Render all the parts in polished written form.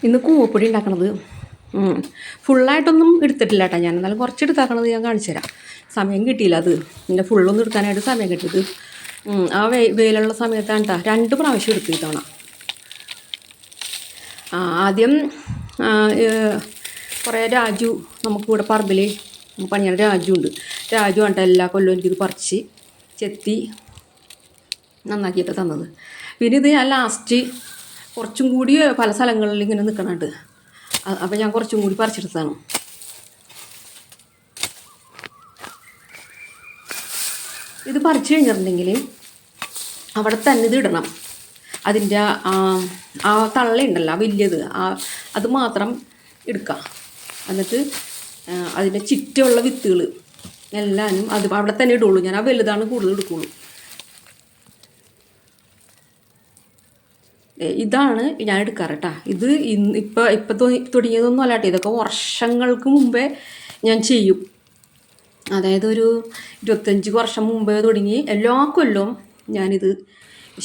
ഇന്ന് കൂവപ്പൊടി ഉണ്ടാക്കണത് ഫുള്ളായിട്ടൊന്നും എടുത്തിട്ടില്ല കേട്ടോ. ഞാൻ എന്നാലും കുറച്ച് എടുത്താക്കണത് ഞാൻ കാണിച്ചു തരാം. സമയം കിട്ടിയില്ല, അത് എൻ്റെ ഫുള്ളൊന്നും എടുക്കാനായിട്ട് സമയം കിട്ടിയത് ആ വെയിലുള്ള സമയത്താണ് കേട്ടോ. 2 പ്രാവശ്യം എടുത്തു തവണ. ആദ്യം കുറേ രാജു നമുക്കിവിടെ പറമ്പിൽ പണിയാണ്. രാജു ഉണ്ട്. രാജു ആണ് എല്ലാ കൊല്ലവും എനിക്കിത് പറിച്ച് ചെത്തി നന്നാക്കിയിട്ട് തന്നത്. പിന്നെ ഇത് ഞാൻ ലാസ്റ്റ് കുറച്ചും കൂടി പല സ്ഥലങ്ങളിൽ ഇങ്ങനെ നിൽക്കണുണ്ട്. അപ്പോൾ ഞാൻ കുറച്ചും കൂടി പറിച്ചെടുത്തതാണ്. ഇത് പറിച്ചു കഴിഞ്ഞിട്ടുണ്ടെങ്കിൽ അവിടെ തന്നെ ഇത് ഇടണം. അതിൻ്റെ ആ തള്ളയുണ്ടല്ലോ, വലിയത്, അത് മാത്രം എടുക്കാം. എന്നിട്ട് അതിൻ്റെ ചുറ്റുമുള്ള വിത്തുകൾ എല്ലാവരും അത് അവിടെ തന്നെ ഇടുള്ളൂ. ഞാൻ ആ വലുതാണ് കൂടുതൽ എടുക്കുള്ളൂ. ഇതാണ് ഞാൻ എടുക്കാറ് കേട്ടോ. ഇത് ഇപ്പം തുടങ്ങിയതൊന്നും അല്ലാട്ടെ. ഇതൊക്കെ വർഷങ്ങൾക്ക് മുമ്പേ ഞാൻ ചെയ്യും. അതായത് ഒരു 25 വർഷം മുമ്പേ തുടങ്ങി എല്ലാ കൊല്ലവും ഞാനിത്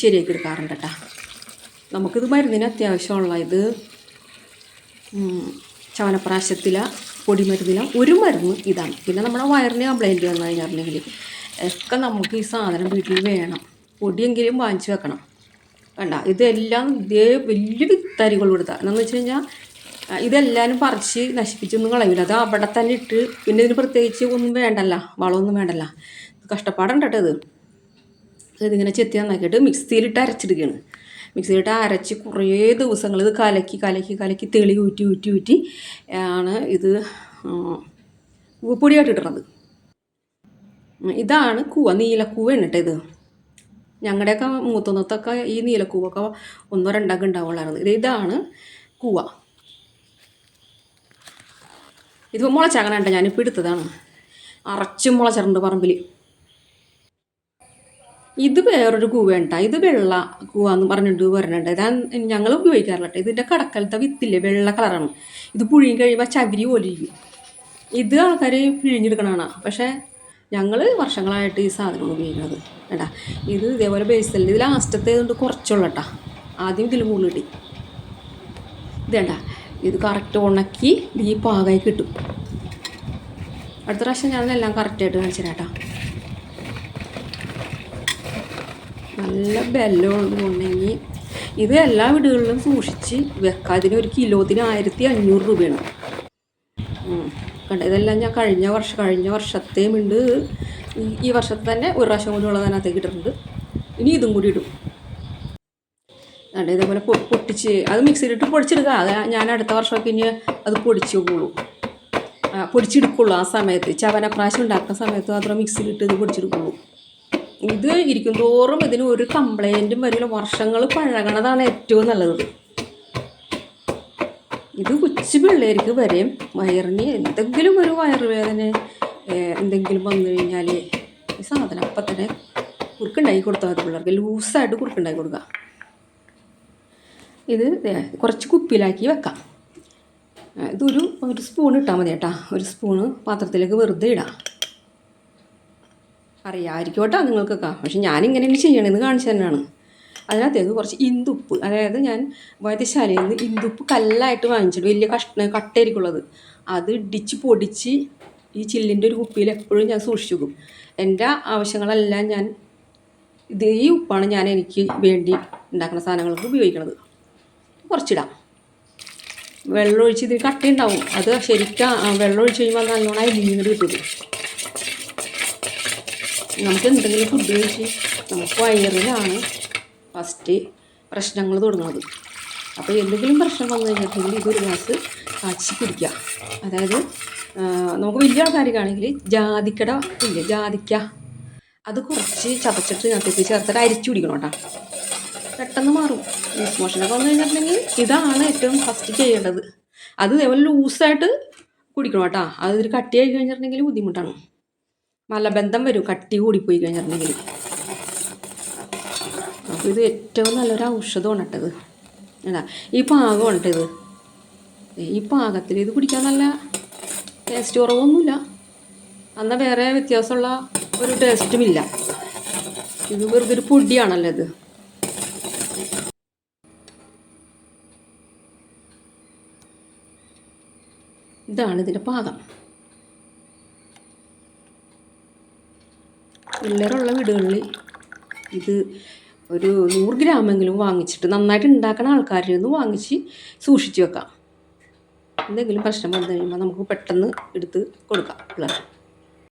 ശരിയാക്കി എടുക്കാറുണ്ട് കേട്ടോ. നമുക്കിത് മരുന്നിന് അത്യാവശ്യമുള്ള ഇത് ചവനപ്രാശത്തില പൊടിമരുന്നില ഒരു മരുന്ന് ഇതാണ്. പിന്നെ നമ്മുടെ വയറിന് കംപ്ലൈൻറ്റ് വന്നു കഴിഞ്ഞിട്ടുണ്ടെങ്കിൽ ഒക്കെ നമുക്ക് ഈ സാധനം വീട്ടിൽ വേണം. പൊടിയെങ്കിലും വാങ്ങിച്ച് വെക്കണം. വേണ്ട, ഇതെല്ലാം ഇതേ വലിയ വിത്തരികൾ കൊടുത്താൽ എന്നു വെച്ച് കഴിഞ്ഞാൽ ഇതെല്ലാവരും പറിച്ച് നശിപ്പിച്ചൊന്നും കളയില്ല. അത് അവിടെ തന്നെ ഇട്ട് പിന്നെ ഇതിന് പ്രത്യേകിച്ച് ഒന്നും വേണ്ടല്ല, വളമൊന്നും വേണ്ടല്ല. കഷ്ടപ്പാടുണ്ട് കേട്ടോ. ഇതിങ്ങനെ ചെത്തി നന്നാക്കിയിട്ട് മിക്സിയിലിട്ട് അരച്ചെടുക്കുകയാണ്. മിക്സിയിലിട്ട് അരച്ച് കുറേ ദിവസങ്ങൾ ഇത് കലക്കി കലക്കി കലക്കി തെളി ഊറ്റി ഊറ്റി ഊറ്റി ആണ് ഇത് പൊടിയായിട്ട് ഇടുന്നത്. ഇതാണ് കൂവ, നീലക്കൂവയാണ് കേട്ടോ. ഇത് ഞങ്ങളുടെയൊക്കെ മൂത്തുന്നത്തൊക്കെ ഈ നീലക്കൂവൊക്കെ 1 2 ഒക്കെ ഉണ്ടാവുള്ളായിരുന്നു. ഇതാണ് കൂവ. ഇതിപ്പോൾ മുളച്ചാകണുണ്ട്. ഞാനിപ്പോൾ എടുത്തതാണ്. അറച്ചും മുളച്ചിട്ടുണ്ട് പറമ്പിൽ. ഇത് വേറൊരു കൂവയുണ്ട. ഇത് വെള്ള കൂവ എന്ന് പറഞ്ഞിട്ട് വരണുണ്ട്. ഇതാ ഞങ്ങൾ ഉപയോഗിക്കാറില്ല കേട്ടോ. ഇതിൻ്റെ കടക്കലത്തെ വിത്തില്ലേ, വെള്ള കളറാണ്. ഇത് പുഴുങ്ങി കഴിയുമ്പോൾ ചകിരി പോലെ ഇരിക്കും. ഇത് ആൾക്കാർ പിഴിഞ്ഞെടുക്കണതാണ്. പക്ഷേ ഞങ്ങൾ വർഷങ്ങളായിട്ട് ഈ സാധനം ഉപയോഗിക്കുന്നത് കേട്ടാ. ഇത് ഇതേപോലെ ബേസലിൽ ഇത് ലാസ്റ്റത്തേതുകൊണ്ട് കുറച്ചുള്ള കേട്ടോ. ആദ്യം ഇതിൽ കൂടുതൽ കിട്ടി. ഇത് വേണ്ട, ഇത് കറക്റ്റ് ഉണക്കി ഈ പാകമായി കിട്ടും. അടുത്ത പ്രാവശ്യം ഞാനെല്ലാം കറക്റ്റായിട്ട് കാണിച്ചു തരാം കേട്ടോ. നല്ല ബെല്ലമുണ്ടെങ്കിൽ ഇത് എല്ലാ വീടുകളിലും സൂക്ഷിച്ച് വെക്കാം. ഇതിന് 1 കിലോത്തിന് 1500 രൂപയാണ്. കണ്ട, ഇതെല്ലാം ഞാൻ കഴിഞ്ഞ വർഷത്തെയും ഉണ്ട്. ഈ വർഷത്തെ തന്നെ ഒരു പ്രാവശ്യം കൂടി ഉള്ളത് അതിനകത്തേക്ക് ഇട്ടിട്ടുണ്ട്. ഇനി ഇതും കൂടി ഇടും. കണ്ട, ഇതേപോലെ പൊട്ടിച്ച് അത് മിക്സിയിലിട്ട് പൊടിച്ചെടുക്കുക. അത് ഞാൻ അടുത്ത വർഷമൊക്കെ ഇനി അത് പൊടിച്ചെടുക്കുള്ളൂ. ആ സമയത്ത് ചവനപ്രാശം ഉണ്ടാക്കുന്ന സമയത്ത് മാത്രം മിക്സിയിലിട്ട് ഇത് പൊടിച്ചെടുക്കുള്ളൂ. ഇത് ഇരിക്കും തോറും ഇതിന് ഒരു കംപ്ലൈൻറ്റും വരില്ല. വർഷങ്ങൾ പഴകണതാണ് ഏറ്റവും നല്ലത്. ഇത് കൊച്ചു പിള്ളേർക്ക് വരെയും വയറിന് എന്തെങ്കിലും ഒരു വയറുവേദന എന്തെങ്കിലും വന്നു കഴിഞ്ഞാൽ ഈ സാധനം അപ്പം തന്നെ കുറുക്കുണ്ടാക്കി കൊടുത്താൽ മതി. പിള്ളേർക്ക് ലൂസായിട്ട് കുറുക്കുണ്ടാക്കി കൊടുക്കുക. ഇത് കുറച്ച് കുപ്പിയിലാക്കി വെക്കാം. ഒരു സ്പൂൺ ഇട്ടാൽ മതി കേട്ടോ. ഒരു സ്പൂണ് പാത്രത്തിലേക്ക് വെറുതെ ഇടാം. അറിയാമായിരിക്കും കേട്ടോ നിങ്ങൾക്കൊക്കെ. പക്ഷെ ഞാനിങ്ങനെ ചെയ്യണമെന്ന് കാണിച്ചു തന്നെയാണ്. അതിനകത്തേക്ക് കുറച്ച് ഇന്ദുപ്പ്, അതായത് ഞാൻ വൈദ്യശാലയിൽ നിന്ന് ഇന്ദുപ്പ് കല്ലായിട്ട് വാങ്ങിച്ചിട്ട് വലിയ കട്ടയിരിക്കുള്ളത് അത് ഇടിച്ച് പൊടിച്ച് ഈ ചില്ലിൻ്റെ ഒരു കുപ്പിയിൽ എപ്പോഴും ഞാൻ സൂക്ഷിച്ചു വെക്കും. എൻ്റെ ആവശ്യങ്ങളെല്ലാം ഞാൻ ഈ ഉപ്പാണ് ഞാൻ എനിക്ക് വേണ്ടി ഉണ്ടാക്കുന്ന സാധനങ്ങൾക്ക് ഉപയോഗിക്കുന്നത്. കുറച്ചിടാം. വെള്ളമൊഴിച്ച് ഇതിൽ കട്ടയുണ്ടാവും. അത് ശരിക്കും വെള്ളമൊഴിച്ച് കഴിയുമ്പോൾ നല്ലോണം അലിഞ്ഞിട്ട് കിട്ടും. നമുക്ക് എന്തെങ്കിലും ഫുഡ് കഴിച്ച് നമുക്ക് വയറിലാണ് ഫസ്റ്റ് പ്രശ്നങ്ങൾ തുടങ്ങുന്നത്. അപ്പോൾ എന്തെങ്കിലും പ്രശ്നം വന്നു കഴിഞ്ഞിട്ടുണ്ടെങ്കിൽ ഇതൊരു ഗ്ലാസ് കാച്ചി കുടിക്കുക. അതായത് നമുക്ക് വലിയ ആൾക്കാർക്കാണെങ്കിൽ ജാതിക്കട ഇല്ലേ, ജാതിക്ക, അത് കുറച്ച് ചതച്ചിട്ട് അതിലേക്ക് ചേർത്തിട്ട് അരിച്ചു കുടിക്കണം കേട്ടോ. പെട്ടെന്ന് മാറും. ലൂസ് മോഷനൊക്കെ വന്നു കഴിഞ്ഞിട്ടുണ്ടെങ്കിൽ ഇതാണ് ഏറ്റവും ഫസ്റ്റ് ചെയ്യേണ്ടത്. അത് ഇതേപോലെ ലൂസായിട്ട് കുടിക്കണം കേട്ടോ. അതൊരു കട്ടിയായി കഴിഞ്ഞിട്ടുണ്ടെങ്കിൽ ബുദ്ധിമുട്ടാണ്. മലബന്ധം വരും കട്ടി കൂടിപ്പോയി കഴിഞ്ഞിട്ടുണ്ടെങ്കിൽ. അപ്പോൾ ഇത് ഏറ്റവും നല്ലൊരു ഔഷധമാണ് കേട്ടത്. അല്ല, ഈ പാകമാണ് കേട്ടത്. ഈ പാകത്തിൽ ഇത് കുടിക്കാൻ നല്ല ടേസ്റ്റ് കുറവൊന്നുമില്ല. എന്നാൽ വേറെ വ്യത്യാസമുള്ള ഒരു ടേസ്റ്റുമില്ല. ഇത് വെറുതെ ഒരു പൊടിയാണല്ലോ ഇത്. ഇതാണ് ഇതിൻ്റെ പാകം. പിള്ളേരുള്ള വീടുകളിൽ ഇത് ഒരു 100 ഗ്രാമെങ്കിലും വാങ്ങിച്ചിട്ട് നന്നായിട്ട് ഉണ്ടാക്കുന്ന ആൾക്കാരിൽ നിന്ന് വാങ്ങിച്ച് സൂക്ഷിച്ച് വെക്കാം. എന്തെങ്കിലും പ്രശ്നം വന്നു കഴിയുമ്പോൾ നമുക്ക് പെട്ടെന്ന് എടുത്ത് കൊടുക്കാം പിള്ളേർക്ക്.